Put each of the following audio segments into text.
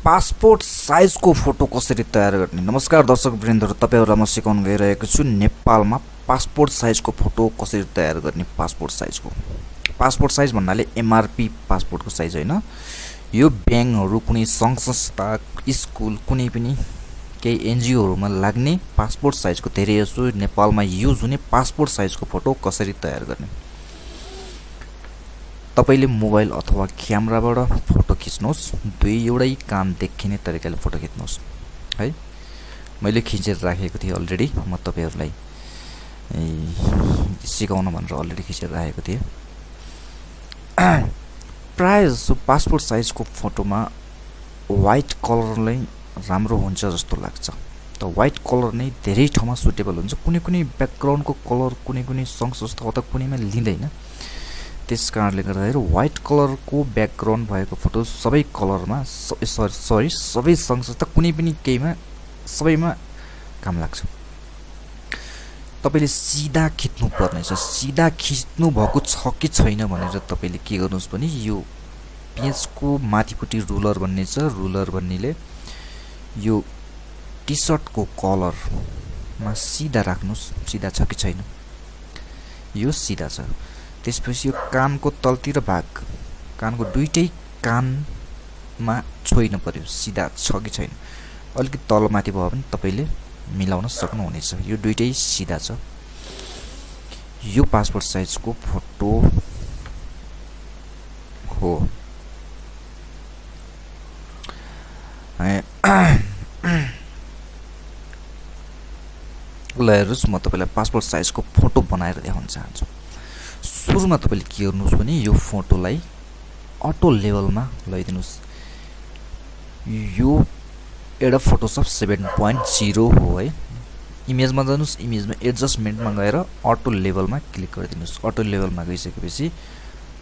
Passport साइजको photo कसरी तयार गर्ने। नमस्कार दर्शक वृन्दहरु, तपाईहरुलाई म सिकाउन गइरहेको छु नेपालमा पासपोर्ट साइजको फोटो कसरी तयार गर्ने। पासपोर्ट साइज भन्नाले एमआरपी पासपोर्टको साइज हैन। यो ब्याङ्कहरु, कुनै संघ संस्था, स्कुल, कुनै पनि केही एनजीओहरुमा लाग्ने पासपोर्ट साइजको धेरै जसो नेपालमा युज हुने पासपोर्ट साइजको फोटो कसरी तयार गर्ने। तपाईले मोबाइल अथवा क्यामेराबाट फोटो खिच्नुहोस्। एउटै कान देखिने तरिकाले फोटो खिच्नुहोस् है। मैले खिचेर राखेको थिएँ अलरेडी, म तपाईहरुलाई सिकाउन भनेर अलरेडी खिचेर राखेको थिएँ। प्राय जसो पासपोर्ट साइजको फोटोमा व्हाइट कलर नै राम्रो हुन्छ जस्तो लाग्छ। त व्हाइट कलर नै धेरै ठाउँमा सुटेबल हुन्छ। कुनै ब्याकग्राउन्डको कलर कुनै संघ संस्था अथवा कुनैमा लिँदैन। त्यसकारणले गर्दाखेरि व्हाइट कलरको ब्याकग्राउन्ड भएको फोटो सबै कलरमा सबै संघ संस्था कुनै पनि केहीमा सबैमा काम लाग्छ। तपाईले सिधा खिच्नु पर्नेछ। सिधा खिच्नु भएको छ कि छैन भनेर तपाईले के गर्नुस् भने यो पेजको माथिपट्टि रुलर भन्ने छ। रुलर भन्नेले यो टी-शर्टको कलरमा सिधा राख्नुस्। सिधा छ कि छैन, यो सिधा छ। त्यसपछि यो कानको तलतिर भाग, कानको दुईटै कानमा छोइन पर्यो, सिधा छ कि छैन। अलिकति तलमाथि भयो भने तपाईले मिलाउन सक्नुहुनेछ। यो दुईटै सिधा छ। यो पासपोर्ट साइजको फोटो हो। ल हेर्नुस्, म तपाईलाई पासपोर्ट साइजको फोटो बनाएर देखाउन चाहन्छु। सुरुमा तपाईले के गर्नुस् भने यो फोटोलाई अटो लेभलमा लैदिनुस्। यो एउटा फोटोशप 7.0 हो है। इमेजमा जानुस्, इमेजमा एडजस्टमेन्टमा गएर अटो लेभलमा क्लिक गरिदिनुस्। अटो लेभलमा गइसकेपछि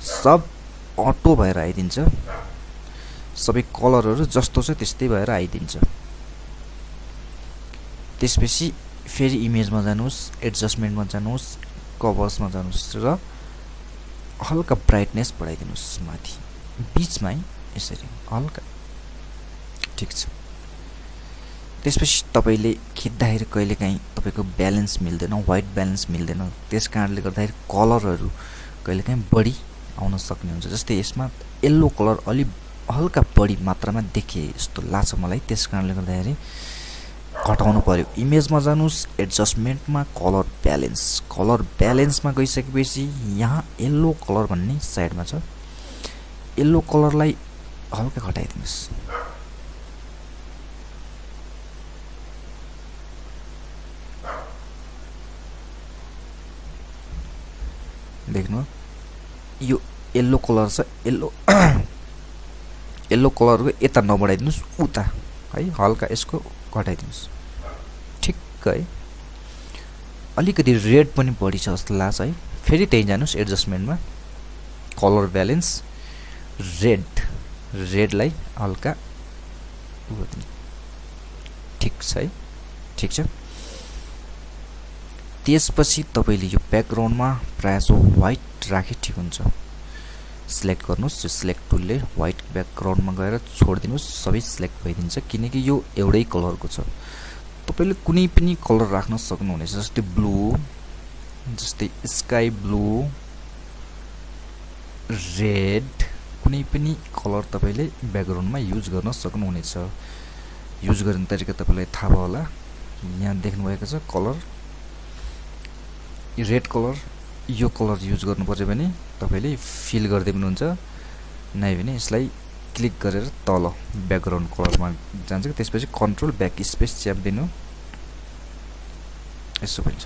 सब अटो भएर आइदिन्छ। सबै कलरहरु जस्तो छ त्यस्तै भएर आइदिन्छ। त्यसपछि फेरि इमेजमा जानुस्, एडजस्टमेन्टमा जानुस्, कभर्समा जानुस् र हल्का ब्राइटनेस बढाइदिनुस् माथि बीचमै यसरी हल्का। ठीक छ। त्यसपछि तपाईले खिच्दाखेरि कहिलेकाहीँ तपाईको ब्यालेन्स मिल्दैन, व्हाइट ब्यालेन्स मिल्दैन। त्यसकारणले गर्दाखेरि कलरहरु कहिलेकाहीँ बढी आउन सक्ने हुन्छ। जस्तै यसमा येलो कलर अलि हल्का बढी मात्रामा देखिए जस्तो लाग्छ मलाई। त्यसकारणले गर्दाखेरि घटाउनु पर्यो। इमेजमा जानुस्, एडजस्टमेन्टमा कलर ब्यालेन्समा गइसकेपछि यहाँ येलो कलर भन्ने साइडमा छ। येलो कलरलाई हल्का घटाइदिनुस्। देख्नु, यो येलो कलर छ। येलो कलरको यता नबढाइदिनुस्, उता है हल्का यसको घटाइदिनुस्। ठिक्क है। अलिकति रेड पनि बढी छ जस्तो लाग्छ है। फेरि त्यही जानुस् एडजस्टमेन्टमा, कलर ब्यालेन्स, रेडलाई हल्का ठीक छ है। ठीक छ। त्यसपछि तपाईले यो ब्याकग्राउन्डमा प्रायसो व्हाइट राखे ठिक हुन्छ। सिलेक्ट गर्नुस्। सिलेक्ट टुलले व्हाइट ब्याकग्राउन्डमा गएर छोड्दिनुस्। सबै सिलेक्ट भइदिन्छ किनकि यो एउटै कलरको छ। तपाईले कुनै पनि कलर राख्न सक्नुहुनेछ। जस्तै ब्लू, जस्तै स्काई ब्लू, रेड, कुनै पनि कलर तपाईले ब्याकग्राउन्डमा युज गर्न सक्नुहुनेछ। युज गर्ने तरिका तपाईलाई थाहा भयो होला। यहाँ देख्नु भएको छ कलर, यो रेड कलर। यो कलर युज गर्नु पर्यो भने तपाईले फिल गर्दै पनि हुन्छ, नै भने यसलाई क्लिक गरेर तल ब्याकग्राउन्ड कलरमा जान्छ। त्यसपछि कन्ट्रोल ब्याक स्पेस च्याप्दिनु, यसो भन्छ।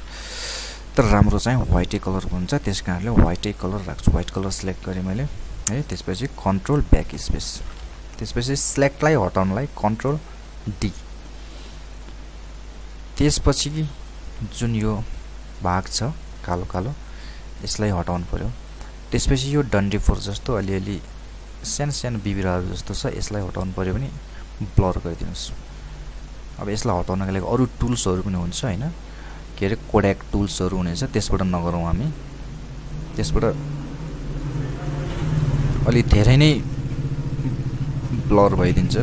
तर राम्रो चाहिँ व्हाइटै कलरको हुन्छ। त्यसकारणले व्हाइटै कलर राख्छु। व्हाइट कलर सिलेक्ट गरे मैले है। त्यसपछि कन्ट्रोल ब्याक स्पेस। त्यसपछि सिलेक्टलाई हटाउनलाई कन्ट्रोल डी। त्यसपछि जुन यो भाग छ कालो कालो, यसलाई हटाउनु पर्यो। त्यसपछि यो डन्डी फोर जस्तो अलिअलि सानो बिबिराहरू जस्तो छ, यसलाई हटाउनु पर्यो भने ब्लर गरिदिनुस्। अब यसलाई हटाउनका लागि अरु टुल्सहरु पनि हुन्छ हैन, के अरे कोड्याक टुल्सहरु हुनेछ, त्यसबाट नगरौँ हामी। त्यसबाट अलि धेरै नै ब्लर भइदिन्छ।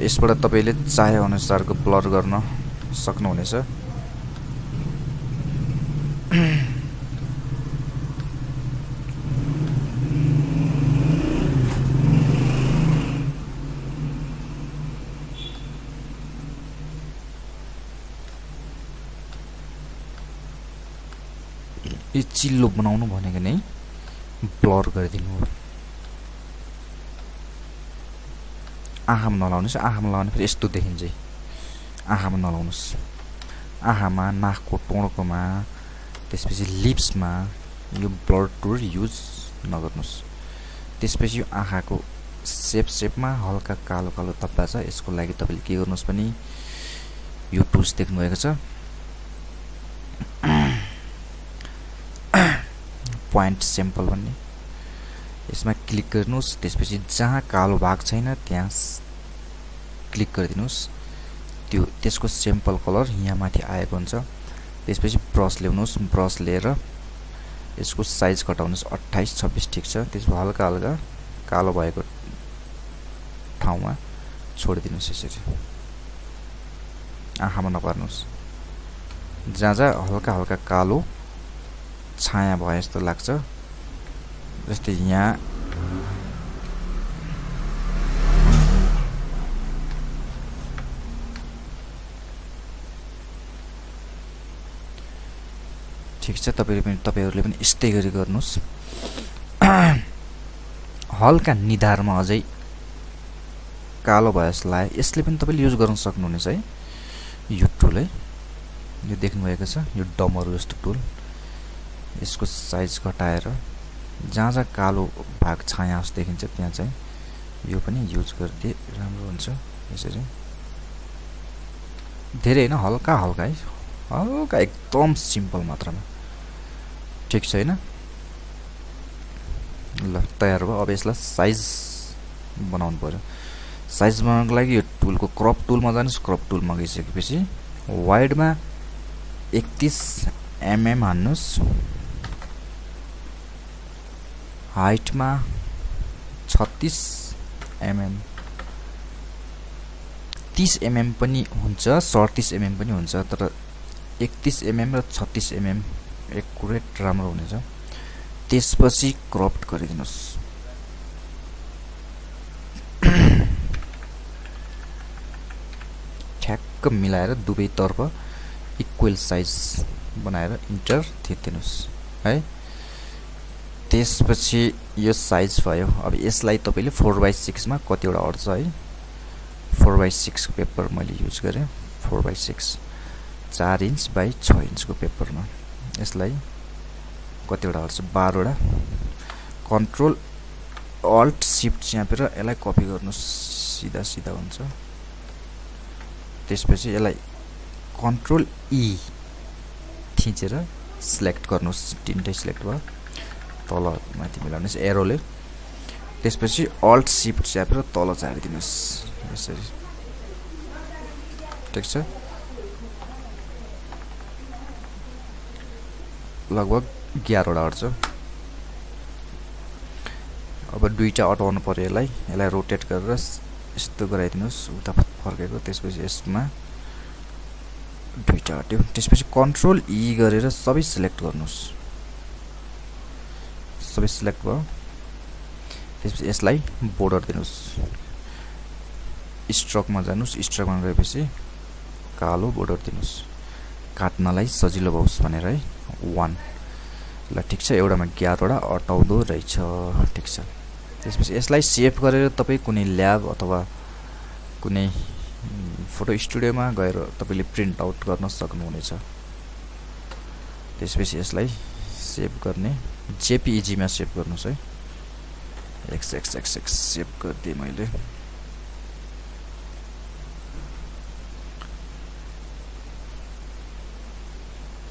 यसबाट तपाईले चाहे अनुसारको ब्लर गर्न सक्नुहुनेछ। यो चिल्लो बनाउनु भनेको नै ब्लर गरिदिनु हो। आँखामा नलाउनुस्, आँखामा लगाउने फेरि यस्तो देखिन्छ। आँखामा नलाउनुस्, आँखामा, नाकको टोड्कोमा, त्यसपछि लिप्समा यो ब्लर टुल युज नगर्नुस्। त्यसपछि यो आँखाको सेपमा हल्का कालो कालो धब्बा छ, यसको लागि तपाईले के गर्नुस् भने यो टुल्स देख्नु भएको छ, पोइन्ट स्याम्पल भन्ने, यसमा क्लिक गर्नुस्। त्यसपछि जहाँ कालो भाग छैन त्यहाँ क्लिक गरिदिनुस्। त्यसको स्याम्पल कलर यहाँ माथि आएको हुन्छ। त्यसपछि ब्रस ल्याउनुस्, ब्रस लिएर यसको साइज घटाउनुस्, 28 26 ठिक छ। त्यसपछि हल्का हल्का कालो भएको ठाउँमा छोडिदिनुस्। यसरी आँखामा नपार्नुस्, जहाँ जहाँ हल्का हल्का कालो छाया भयो जस्तो लाग्छ, जस्तै यहाँ ठिक छ। तपाईहरुले पनि यस्तै गरी गर्नुस्। हल्का निधारमा अझै कालो भयो जस्तो लाग्यो, यसले पनि तपाईले युज गर्न सक्नुहुनेछ है। यो टुल है, यो देख्नु भएको छ, यो डमरु जस्तो टुल। यसको साइज घटाएर जहाँ जहाँ कालो भाग छाया जस्तो देखिन्छ त्यहाँ चाहिँ यो पनि युज गर्दै राम्रो हुन्छ। यसरी धेरै हैन, हल्का हल्का है, हल्का एकदम सिम्पल मात्रामा। ठिक छ हैन? ल तयार भयो। अब यसलाई साइज बनाउनु पर्यो। साइज बनाउनको लागि यो टुलको क्रप टुलमा जानुस्। क्रप टुलमा गइसकेपछि वाइडमा 31 mm हान्नुस्, हाइटमा 36 mm, 30 mm पनि हुन्छ, 37 mm पनि हुन्छ, तर 31 mm र 36 mm एकुरेट राम्रो हुनेछ। त्यसपछि क्रप गरिदिनुस्। ठ्याक्क मिलाएर दुवैतर्फ इक्वल साइज बनाएर इन्टर थिच्दिनुस् है। त्यसपछि यो साइज भयो। अब यसलाई तपाईले 4/6 मा कतिवटा अट्छ है। 4/6 को पेपर मैले युज गरे। 4/6 4 इन्च बाइ 6 इन्च को पेपरमा यसलाई कतिवटा अट्छ, 12 वटा। कन्ट्रोल अल्ट शिफ्ट च्यापेर यसलाई कपी गर्नुस्, सिधा सिधा हुन्छ। त्यसपछि यसलाई कन्ट्रोल ई थिचेर सिलेक्ट गर्नुस्, तीनटै सिलेक्ट भयो। तल माथि मिलाउनुस् एरोले। त्यसपछि अल्ट शिफ्ट च्यापेर तल झारिदिनुस् यसरी। ठिक छ। लगभग 11 वटा अट्छ। अब दुईटा अटाउनु पर्यो यसलाई। यसलाई रोटेट गरेर यस्तो गराइदिनुस् उता फर्केको। त्यसपछि यसमा दुईटा अट्यो। त्यसपछि कन्ट्रोल ई गरेर सबै सिलेक्ट गर्नुस्। सबै सिलेक्ट भयो। त्यसपछि यसलाई बोर्डर दिनुस्। स्ट्रोकमा जानुस्। स्ट्रोकमा गएपछि कालो बोर्डर दिनुस्, काट्नलाई सजिलो होस् भनेर है। 1 ल ठिक छ। एउटामा 11 वटा अटाउँदो रहेछ। ठिक छ। त्यसपछि यसलाई सेभ गरेर तपाई कुनै ल्याब अथवा कुनै फोटो स्टुडियोमा गएर तपाईले प्रिन्ट आउट गर्न सक्नुहुनेछ। त्यसपछि यसलाई सेभ गर्ने जेपीईजी मा सेभ गर्नुस् है। एक्स सेभ गर्दिए मैले।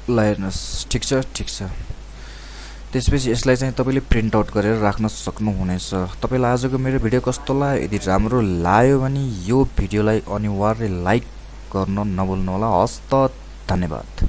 ल हेर्नुस्, ठिक छ। ठिक छ। त्यसपछि यसलाई चाहिँ तपाईले प्रिन्ट आउट गरेर राख्न सक्नुहुनेछ। तपाईलाई आजको मेरो भिडियो कस्तो लाग्यो? यदि राम्रो लाग्यो भने यो भिडियोलाई अनिवार्य लाइक गर्न नभुल्नु होला। हस्त धन्यवाद।